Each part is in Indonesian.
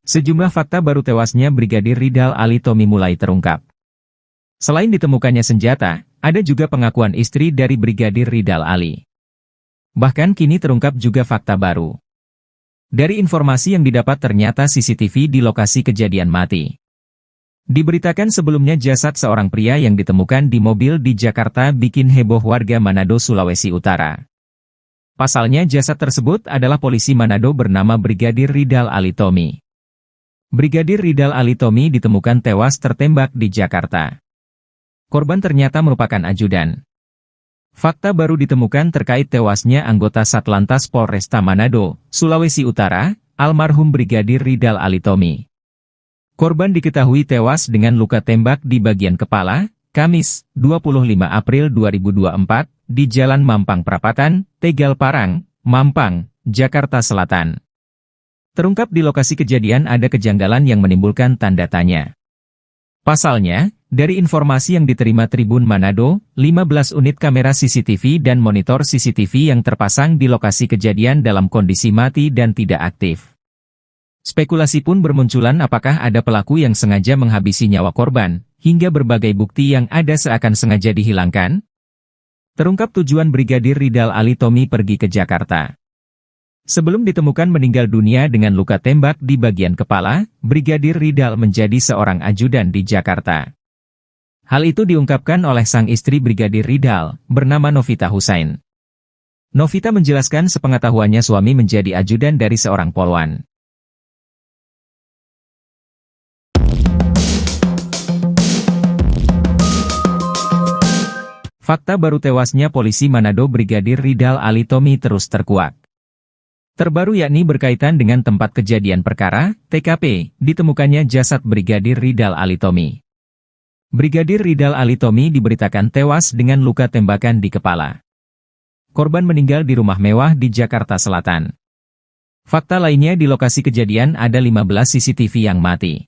Sejumlah fakta baru tewasnya Brigadir Ridal Ali Tommy mulai terungkap. Selain ditemukannya senjata, ada juga pengakuan istri dari Brigadir Ridal Ali. Bahkan kini terungkap juga fakta baru. Dari informasi yang didapat ternyata CCTV di lokasi kejadian mati. Diberitakan sebelumnya jasad seorang pria yang ditemukan di mobil di Jakarta bikin heboh warga Manado, Sulawesi Utara. Pasalnya jasad tersebut adalah polisi Manado bernama Brigadir Ridal Ali Tommy. Brigadir Ridal Ali Tommy ditemukan tewas tertembak di Jakarta. Korban ternyata merupakan ajudan. Fakta baru ditemukan terkait tewasnya anggota Satlantas Polresta Manado, Sulawesi Utara, almarhum Brigadir Ridal Ali Tommy. Korban diketahui tewas dengan luka tembak di bagian kepala, Kamis, 25 April 2024, di Jalan Mampang Prapatan, Tegal Parang, Mampang, Jakarta Selatan. Terungkap di lokasi kejadian ada kejanggalan yang menimbulkan tanda tanya. Pasalnya, dari informasi yang diterima Tribun Manado, 15 unit kamera CCTV dan monitor CCTV yang terpasang di lokasi kejadian dalam kondisi mati dan tidak aktif. Spekulasi pun bermunculan apakah ada pelaku yang sengaja menghabisi nyawa korban, hingga berbagai bukti yang ada seakan sengaja dihilangkan. Terungkap tujuan Brigadir Ridal Ali Tommy pergi ke Jakarta. Sebelum ditemukan meninggal dunia dengan luka tembak di bagian kepala, Brigadir Ridal menjadi seorang ajudan di Jakarta. Hal itu diungkapkan oleh sang istri Brigadir Ridal, bernama Novita Husain. Novita menjelaskan sepengetahuannya suami menjadi ajudan dari seorang polwan. Fakta baru tewasnya polisi Manado Brigadir Ridal Ali Tommy terus terkuak. Terbaru yakni berkaitan dengan tempat kejadian perkara, TKP, ditemukannya jasad Brigadir Ridal Ali Tommy. Brigadir Ridal Ali Tommy diberitakan tewas dengan luka tembakan di kepala. Korban meninggal di rumah mewah di Jakarta Selatan. Fakta lainnya di lokasi kejadian ada 15 CCTV yang mati.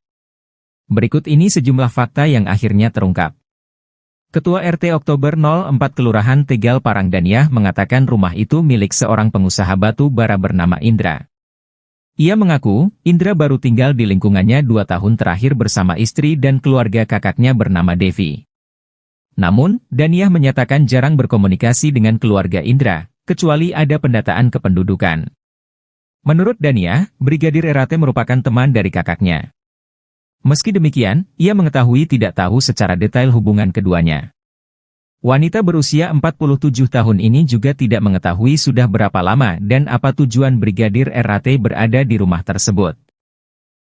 Berikut ini sejumlah fakta yang akhirnya terungkap. Ketua RT Oktober 04 Kelurahan Tegal Parang Daniah mengatakan rumah itu milik seorang pengusaha batu bara bernama Indra. Ia mengaku, Indra baru tinggal di lingkungannya 2 tahun terakhir bersama istri dan keluarga kakaknya bernama Devi. Namun, Daniah menyatakan jarang berkomunikasi dengan keluarga Indra, kecuali ada pendataan kependudukan. Menurut Daniah, Brigadir RAT merupakan teman dari kakaknya. Meski demikian, ia mengetahui tidak tahu secara detail hubungan keduanya. Wanita berusia 47 tahun ini juga tidak mengetahui sudah berapa lama dan apa tujuan Brigadir RAT berada di rumah tersebut.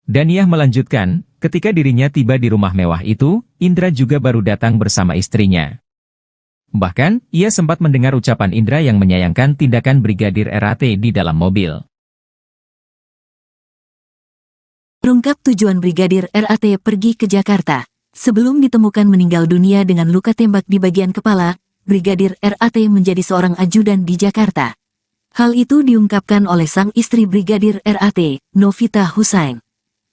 Daniah melanjutkan, ketika dirinya tiba di rumah mewah itu, Indra juga baru datang bersama istrinya. Bahkan, ia sempat mendengar ucapan Indra yang menyayangkan tindakan Brigadir RAT di dalam mobil. Terungkap tujuan Brigadir RAT pergi ke Jakarta. Sebelum ditemukan meninggal dunia dengan luka tembak di bagian kepala, Brigadir RAT menjadi seorang ajudan di Jakarta. Hal itu diungkapkan oleh sang istri Brigadir RAT, Novita Husain.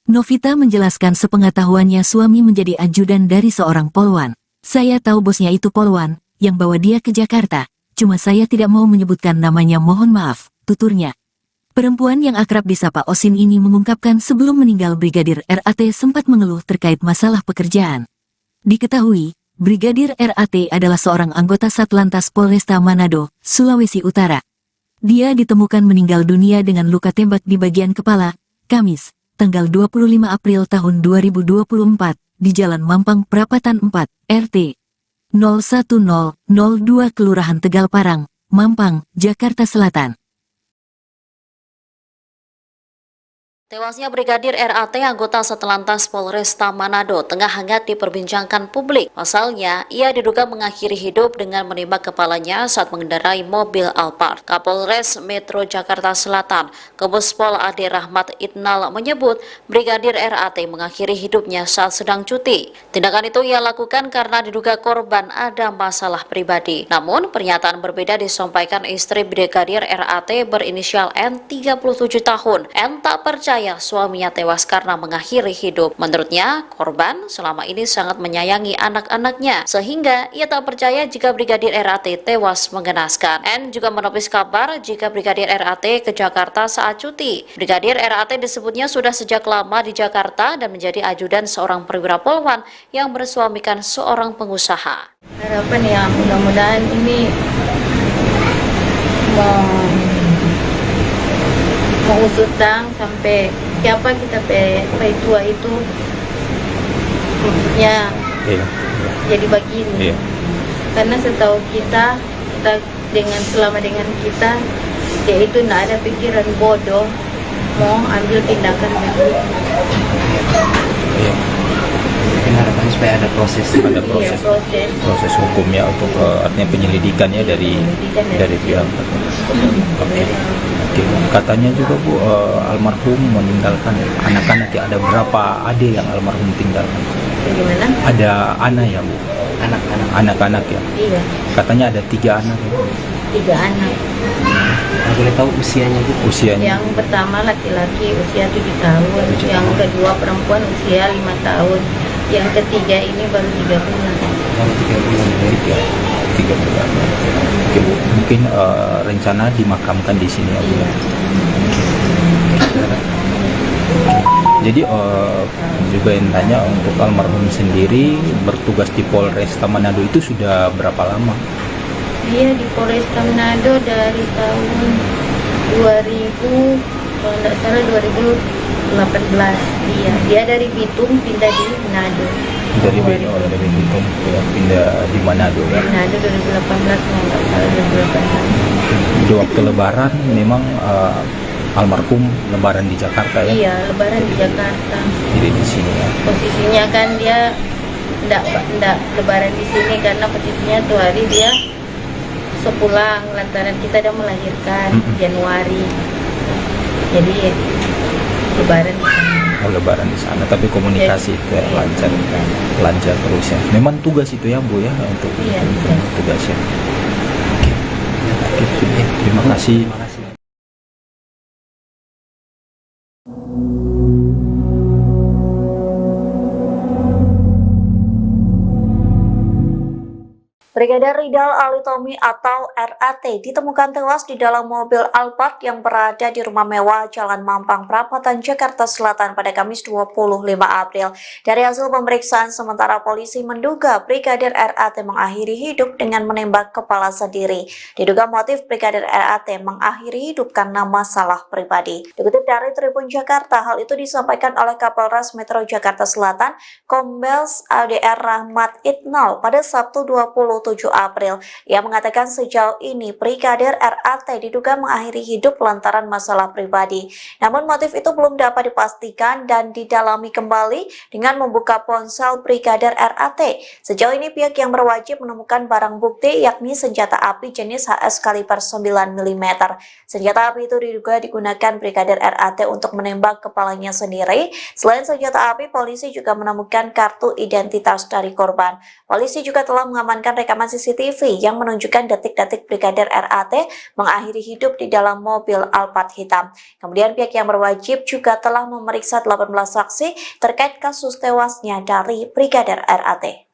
Novita menjelaskan sepengetahuannya suami menjadi ajudan dari seorang polwan. Saya tahu bosnya itu polwan, yang bawa dia ke Jakarta. Cuma saya tidak mau menyebutkan namanya, mohon maaf, tuturnya. Perempuan yang akrab disapa Osin ini mengungkapkan sebelum meninggal Brigadir RAT sempat mengeluh terkait masalah pekerjaan. Diketahui, Brigadir RAT adalah seorang anggota Satlantas Polresta Manado, Sulawesi Utara. Dia ditemukan meninggal dunia dengan luka tembak di bagian kepala, Kamis, tanggal 25 April tahun 2024, di Jalan Mampang Prapatan 4, RT 01002 Kelurahan Tegal Parang, Mampang, Jakarta Selatan. Tewasnya Brigadir RAT anggota Satlantas Polresta Manado tengah hangat diperbincangkan publik. Pasalnya, ia diduga mengakhiri hidup dengan menembak kepalanya saat mengendarai mobil Alphard. Kapolres Metro Jakarta Selatan, Kombespol Ade Rahmat Itnal menyebut Brigadir RAT mengakhiri hidupnya saat sedang cuti. Tindakan itu ia lakukan karena diduga korban ada masalah pribadi. Namun, pernyataan berbeda disampaikan istri Brigadir RAT berinisial N 37 tahun. N tak percaya percaya suaminya tewas karena mengakhiri hidup. Menurutnya, korban selama ini sangat menyayangi anak-anaknya, sehingga ia tak percaya jika Brigadir RAT tewas mengenaskan. N juga menepis kabar jika Brigadir RAT ke Jakarta saat cuti. Brigadir RAT disebutnya sudah sejak lama di Jakarta dan menjadi ajudan seorang perwira polwan yang bersuamikan seorang pengusaha. Harapan ya mudah-mudahan ini mengusut sampai siapa kita pai tua itu ya jadi begini. Karena setahu kita selama dengan kita dia itu tidak ada pikiran bodoh mau ambil tindakan begitu. Harapan supaya ada proses proses hukumnya untuk artinya penyelidikannya dari pihak. Oke. Katanya juga Bu, almarhum meninggalkan anak-anak ya, ada berapa adik yang almarhum tinggalkan? Bagaimana? Ada anak ya Bu? Anak-anak ya? Iya. Katanya ada 3 anak ya? 3 anak. Boleh tahu usianya Bu? Usianya? Yang pertama laki-laki usia 7 tahun, yang kedua perempuan usia 5 tahun, yang ketiga ini baru 3 bulan. Baru 3 bulan ya? 3 bulan. Oke Bu, mungkin rencana dimakamkan di sini ya Bu? Iya. Jadi juga yang tanya untuk almarhum sendiri bertugas di Polresta Manado itu sudah berapa lama? Dia di Polresta Manado dari tahun 2000, kalau tidak salah 2018. Dia dari Bitung pindah di Manado. Dari Bitung ya, pindah di Manado ya. Manado 2018 kalau tidak salah 2018. Di waktu Lebaran memang almarhum Lebaran di Jakarta ya? Iya, Lebaran di Jakarta. Jadi di sini ya. Posisinya kan dia tidak Lebaran di sini karena posisinya tuh hari dia sepulang lantaran kita udah melahirkan Januari. Jadi Lebaran di sana. Oh, Lebaran di sana, tapi komunikasi itu ya, lancar terus ya. Memang tugas itu ya Bu ya untuk tugasnya. Oke, terima kasih. Brigadir Ridal Ali Tommy atau RAT ditemukan tewas di dalam mobil Alphard yang berada di rumah mewah Jalan Mampang Perapatan, Jakarta Selatan pada Kamis 25 April. Dari hasil pemeriksaan sementara, polisi menduga Brigadir RAT mengakhiri hidup dengan menembak kepala sendiri. Diduga motif Brigadir RAT mengakhiri hidup karena masalah pribadi. Dikutip dari Tribun Jakarta, hal itu disampaikan oleh Kapolres Metro Jakarta Selatan, Kombes ADR Rahmat Itnal pada Sabtu 27 April. Ia mengatakan sejauh ini Brigadir RAT diduga mengakhiri hidup lantaran masalah pribadi. Namun motif itu belum dapat dipastikan dan didalami kembali dengan membuka ponsel Brigadir RAT. Sejauh ini pihak yang berwajib menemukan barang bukti yakni senjata api jenis HS kaliber 9 mm. Senjata api itu diduga digunakan Brigadir RAT untuk menembak kepalanya sendiri. Selain senjata api, polisi juga menemukan kartu identitas dari korban. Polisi juga telah mengamankan rekaman CCTV yang menunjukkan detik-detik Brigadir RAT mengakhiri hidup di dalam mobil Alphard hitam. Kemudian pihak yang berwajib juga telah memeriksa 18 saksi terkait kasus tewasnya dari Brigadir RAT.